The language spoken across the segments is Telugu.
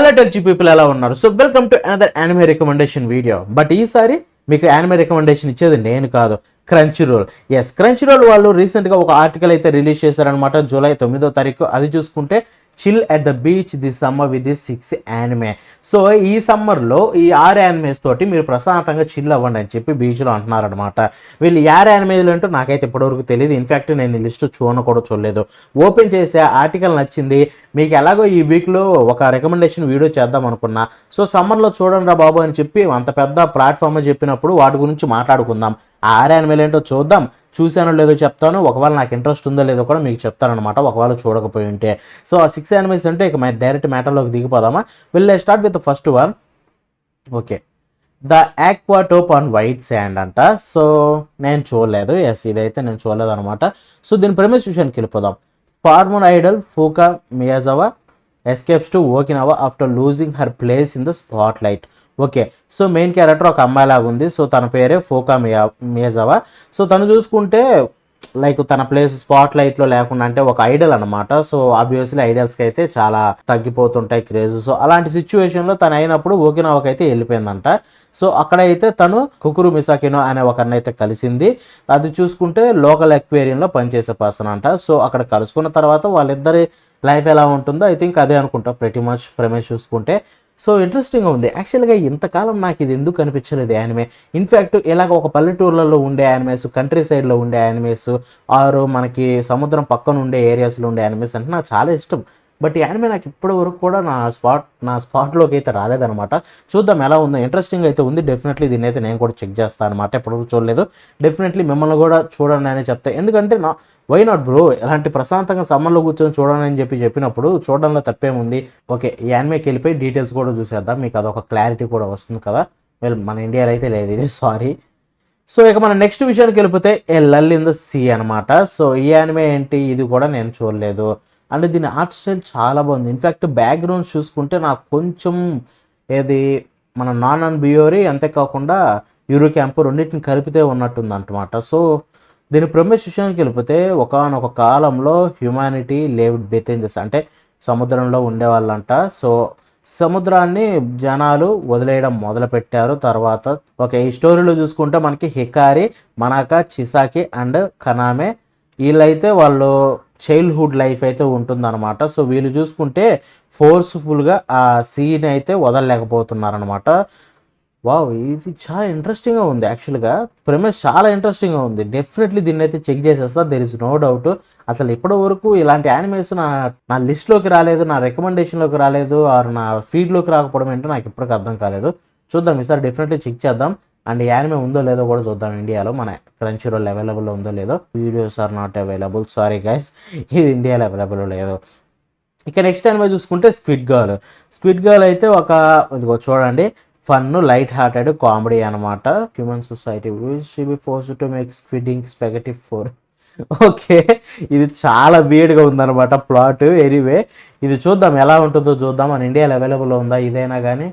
హలో టెల్చి పీపుల్ ఎలా ఉన్నారు? So welcome to another anime recommendation video. But ఈసారి మీకు యానిమే రికమెండేషన్ ఇచ్చేది నేను కాదు, క్రంచీ రోల్. క్రంచీ రోల్ వాళ్ళు రీసెంట్గా ఒక ఆర్టికల్ అయితే రిలీజ్ చేశారనమాట, జూలై 9వ తారీఖు. అది చూసుకుంటే chill at the beach this summer with this 6 anime. So ఈ సమ్మర్లో ఈ 6 యానిమేస్ తోటి మీరు ప్రశాంతంగా చిల్ అవ్వండి అని చెప్పి బీచ్లో అంటున్నారనమాట. వీళ్ళు 6 యానిమేలు అంటూ నాకైతే ఇప్పటివరకు తెలియదు. ఇన్ఫ్యాక్ట్ నేను ఈ లిస్ట్ కూడా చూడలేదు. ఓపెన్ చేసే ఆర్టికల్ నచ్చింది. మీకు ఎలాగో ఈ వీక్లో ఒక రికమెండేషన్ వీడియో చేద్దాం అనుకున్నా. సో సమ్మర్లో చూడండి రా బాబు అని చెప్పి అంత పెద్ద ప్లాట్ఫామ్ చెప్పినప్పుడు వాటి గురించి మాట్లాడుకుందాం. ఆ 6 యానిమేలు ఏంటో చూద్దాం. చూసానో లేదో చెప్తాను, ఒకవేళ నాకు ఇంట్రెస్ట్ ఉందో లేదో కూడా మీకు చెప్తానమాట, ఒకవేళ చూడకపోయి ఉంటే. సో ఆ 6 యానిమేస్ అంటే ఇక డైరెక్ట్ మ్యాటర్లోకి దిగిపోదామా? Will I start with the first one. Okay, the Aquatope on White Sand అంట. సో నేను చూడలేదు. ఇదైతే నేను చూడలేదు అనమాట. సో దీని ప్రెమిస్ విషయానికి వెళ్ళిపోదాం. Former idol Fuuka Miyazawa escapes to Okinawa after losing her place in the spotlight. Okay, so main character ఒక అమ్మాయిలాగా ఉంది. సో తన పేరే ఫూకా మియాజావా. సో తను చూసుకుంటే లైక్ తన ప్లేస్ స్పాట్ లైట్లో లేకుండా, అంటే ఒక ఐడల్ అనమాట. సో ఆబ్వియస్లీ ఐడల్స్కి అయితే చాలా తగ్గిపోతుంటాయి క్రేజ్. సో అలాంటి సిచ్యువేషన్లో తను అయినప్పుడు ఓకినావాకి అయితే వెళ్ళిపోయిందంట. సో అక్కడైతే తను కుకురు మిసాకినో అనే ఒకరిని అయితే కలిసింది. అది చూసుకుంటే లోకల్ ఎక్వేరియంలో పనిచేసే పర్సన్ అంట. సో అక్కడ కలుసుకున్న తర్వాత వాళ్ళిద్దరి లైఫ్ ఎలా ఉంటుందో ఐ థింక్ అదే అనుకుంటా ప్రెటీ మచ్ ప్రెమిస్ చూసుకుంటే. సో ఇంట్రెస్టింగ్గా ఉంది యాక్చువల్గా. ఇంతకాలం నాకు ఇది ఎందుకు కనిపించలేదు యానిమే. ఇన్ఫ్యాక్ట్ ఇలాగ ఒక పల్లెటూర్లలో ఉండే యానిమేస్, కంట్రీ సైడ్లో ఉండే యానిమేస్, ఆరు మనకి సముద్రం పక్కన ఉండే ఏరియాస్లో ఉండే యానిమేస్ అంటే నాకు చాలా ఇష్టం. బట్ ఈ యానిమే నాకు ఇప్పటి వరకు కూడా నా స్పాట్లోకి అయితే రాలేదనమాట. చూద్దాం ఎలా ఉందో. ఇంట్రెస్టింగ్ అయితే ఉంది. డెఫినెట్లీ దీన్ని అయితే నేను కూడా చెక్ చేస్తాను అనమాట. ఎప్పటివరకు చూడలేదు. డెఫినెట్లీ మిమ్మల్ని కూడా చూడండి అని చెప్తాను. ఎందుకంటే వై నాట్ బ్రో, ఇలాంటి ప్రశాంతంగా సమ్మర్లో కూర్చొని చూడండి అని చెప్పినప్పుడు చూడడంలో తప్పేముంది. ఓకే, ఈ యానిమేకి వెళ్ళిపోయి డీటెయిల్స్ కూడా చూసేద్దాం. మీకు అదొక క్లారిటీ కూడా వస్తుంది కదా. మన ఇండియాలో అయితే లేదు ఇది, సారీ. సో ఇక మన నెక్స్ట్ విషయానికి వెళ్ళిపోతే ఏ లల్ ఇన్ ద సీ అనమాట. సో ఈ యానిమే ఏంటి, ఇది కూడా నేను చూడలేదు. అంటే దీని ఆర్ట్ స్టైల్ చాలా బాగుంది. ఇన్ఫ్యాక్ట్ బ్యాక్గ్రౌండ్ చూసుకుంటే నాకు కొంచెం ఏది మన నాన్ బియోరీ, అంతేకాకుండా యూరో క్యాంపు రెండింటిని కలిపితే ఉన్నట్టుంది అనమాట. సో దీని ప్రమేష్ విషయానికి వెళ్ళిపోతే ఒకానొక కాలంలో హ్యుమానిటీ లేవ్డ్ బిథిన్ దిస్, అంటే సముద్రంలో ఉండేవాళ్ళంట. సో సముద్రాన్ని జనాలు వదిలేయడం మొదలుపెట్టారు తర్వాత. ఓకే, ఈ స్టోరీలో చూసుకుంటే మనకి హికారి, మనాకా, చిసాకి అండ్ కనామే వీళ్ళైతే వాళ్ళు చైల్డ్హుడ్ లైఫ్ అయితే ఉంటుందన్నమాట. సో వీళ్ళు చూసుకుంటే ఫోర్స్ఫుల్గా ఆ సీన్ అయితే వదలలేకపోతున్నారనమాట. వావ్, ఇది చాలా ఇంట్రెస్టింగ్గా ఉంది యాక్చువల్గా. ప్రెమిస్ చాలా ఇంట్రెస్టింగ్గా ఉంది. డెఫినెట్లీ దీన్ని అయితే చెక్ చేసేస్తా, దెర్ ఇస్ నో డౌట్. అసలు ఇప్పటి వరకు ఇలాంటి యానిమేస్ నా లిస్ట్లోకి రాలేదు, నా రికమెండేషన్లోకి రాలేదు, ఆర్ నా ఫీడ్లోకి రాకపోవడం ఏంటో నాకు ఇప్పటికీ అర్థం కాలేదు. చూద్దాం, ఈసారి డెఫినెట్లీ చెక్ చేద్దాం. అండ్ యానిమే ఉందో లేదో కూడా చూద్దాం. ఇండియాలో మన క్రంచీ రోల్ అవైలబుల్ ఉందో లేదో. Videos are not available, sorry guys, ఇది ఇండియాలో అవైలబుల్ లేదు. ఇక నెక్స్ట్ యానిమే చూసుకుంటే స్క్విడ్ గర్ల్ అయితే ఒక ఇదిగో చూడండి, ఫన్ లైట్ హార్టెడ్ కామెడీ అనమాట. Human society will she be forced to make squidding spaghetti 4. Okay, ఇది చాలా వీడ్గా ఉందన్నమాట ప్లాట్. ఎనీవే ఇది చూద్దాం ఎలా ఉంటుందో చూద్దాం. మన ఇండియాలో అవైలబుల్ ఉందా ఇదైనా కానీ.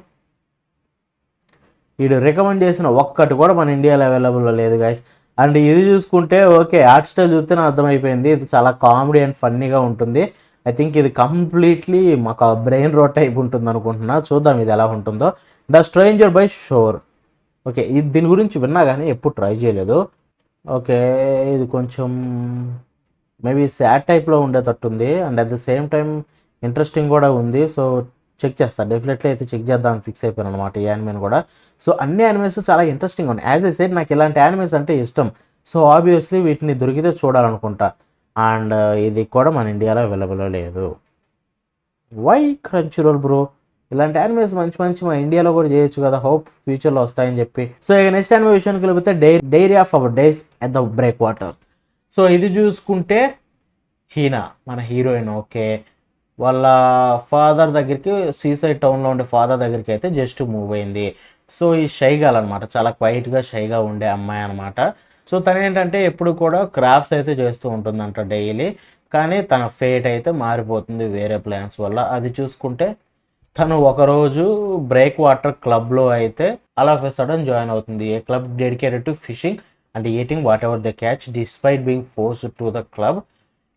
వీడు రికమెండ్ చేసిన ఒక్కటి కూడా మన ఇండియాలో అవైలబుల్లో లేదు గైస్. అండ్ ఇది చూసుకుంటే ఓకే, ఆర్ట్ స్టైల్ చూస్తేనే అర్థమైపోయింది ఇది చాలా కామెడీ అండ్ ఫన్నీగా ఉంటుంది. ఐ థింక్ ఇది కంప్లీట్లీ మాకు బ్రెయిన్ రోట్ టైప్ ఉంటుంది అనుకుంటున్నా. చూద్దాం ఇది ఎలా ఉంటుందో. The stranger by shore. Okay, ఇది దీని గురించి విన్నా కానీ ఎప్పుడు ట్రై చేయలేదు. ఓకే, ఇది కొంచెం మేబీ సాడ్ టైప్లో ఉండేటట్టుంది and at the same time interesting కూడా ఉంది. సో చెక్ చేస్తాను, డెఫినెట్లీ అయితే చెక్ చేద్దామని ఫిక్స్ అయిపోయాను అనమాట ఈ యానిమేని కూడా. సో అన్ని యానిమేస్ చాలా ఇంట్రెస్టింగ్ ఉన్నాయి. యాజ్ ఐ సెడ్ నాకు ఇలాంటి యానిమేస్ అంటే ఇష్టం. సో ఆబ్వియస్లీ వీటిని దొరికితే చూడాలనుకుంటా. అండ్ ఇది కూడా మన ఇండియాలో అవైలబుల్ లేదు. వై క్రంచీ రోల్ బ్రో, ఇలాంటి యానిమేస్ మంచి మా ఇండియాలో కూడా చేయొచ్చు కదా, హోప్ ఫ్యూచర్లో వస్తాయని చెప్పి. సో ఇక నెక్స్ట్ యానిమే విషయానికి వెళ్ళిపోతే dairy of our days at the break water. So ఇది చూసుకుంటే హీనా మన హీరోయిన్. ఓకే, వాళ్ళ ఫాదర్ దగ్గరికి, సీసైడ్ టౌన్లో ఉండే ఫాదర్ దగ్గరికి అయితే జస్ట్ మూవ్ అయింది. సో ఈ షైగాల్ అనమాట, చాలా క్వైట్గా షైగా ఉండే అమ్మాయి అనమాట. సో తను ఏంటంటే ఎప్పుడు కూడా క్రాఫ్ట్స్ అయితే చేస్తూ ఉంటుందంట డైలీ. కానీ తన ఫేట్ అయితే మారిపోతుంది వేరే ప్లాన్స్ వల్ల. అది చూసుకుంటే తను ఒకరోజు బ్రేక్ వాటర్ క్లబ్లో అయితే అలా సడన్ జాయిన్ అవుతుంది. A club dedicated to fishing and eating whatever the catch. Despite being forced to the club,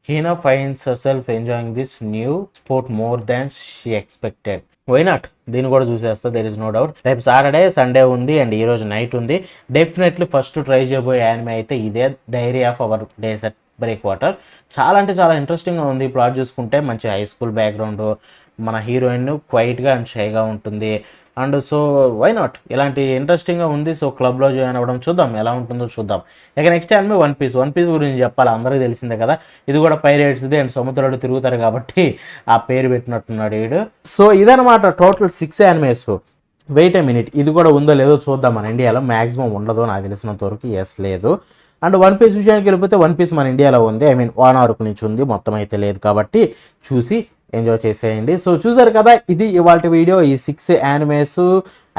Hina finds herself enjoying this new sport more than she expected. Why not, దీన్ని కూడా చూసేస్తా, దెర్ ఇస్ నో డౌట్. రేపు సాటర్డే సండే ఉంది అండ్ ఈ రోజు నైట్ ఉంది. డెఫినెట్లీ ఫస్ట్ ట్రై చేయబోయే యానిమే అయితే ఇదే, diary of our days at breakwater. చాలా అంటే చాలా ఇంట్రెస్టింగ్గా ఉంది. ప్లాట్ చూసుకుంటే మంచి హై స్కూల్ బ్యాక్గ్రౌండ్, మన హీరోయిన్ క్వైట్గా అండ్ షైగా ఉంటుంది. అండ్ సో వై నాట్, ఇలాంటి ఇంట్రెస్టింగ్గా ఉంది. సో క్లబ్లో జాయిన్ అవ్వడం, చూద్దాం ఎలా ఉంటుందో చూద్దాం. ఇక next anime one piece. One piece గురించి చెప్పాలి, అందరికీ తెలిసిందే కదా. ఇది కూడా పైరేట్స్ది అండ్ సముద్రంలో తిరుగుతారు కాబట్టి ఆ పేరు పెట్టినట్టున్నాడు వీడు. సో ఇదనమాట total 6 animes. Wait a minute, ఇది కూడా ఉందో లేదో చూద్దాం. మన ఇండియాలో మ్యాక్సిమం ఉండదు నాకు తెలిసినంత వరకు, ఎస్ లేదు. అండ్ వన్ పీస్ విషయానికి వెళ్ళిపోతే వన్ పీస్ మన ఇండియాలో ఉంది, ఐ మీన్ 1 hour నుంచి ఉంది, మొత్తం అయితే లేదు. కాబట్టి చూసి ఎంజాయ్ చేసేయండి. సో చూసారు కదా, ఇది ఇవాళ వీడియో, ఈ 6 యానిమేస్.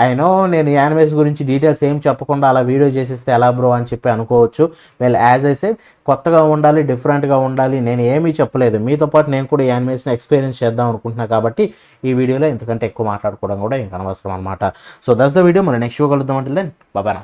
అయినో నేను యానిమేస్ గురించి డీటెయిల్స్ ఏం చెప్పకుండా అలా వీడియో చేసేస్తే ఎలా బ్రో అని చెప్పి అనుకోవచ్చు. వెల్ యాజ్ ఐ సెడ్, కొత్తగా ఉండాలి, డిఫరెంట్గా ఉండాలి. నేను ఏమీ చెప్పలేదు, మీతో పాటు నేను కూడా ఈ యానిమేస్ని ఎక్స్పీరియన్స్ చేద్దాం అనుకుంటున్నా. కాబట్టి ఈ వీడియోలో ఇంతకంటే ఎక్కువ మాట్లాడుకోవడం కూడా ఇంకా అనవసరం అనమాట. So that's the video. మనం నెక్స్ట్ కలుద్దాం. అంటే దెన్ బాయ్.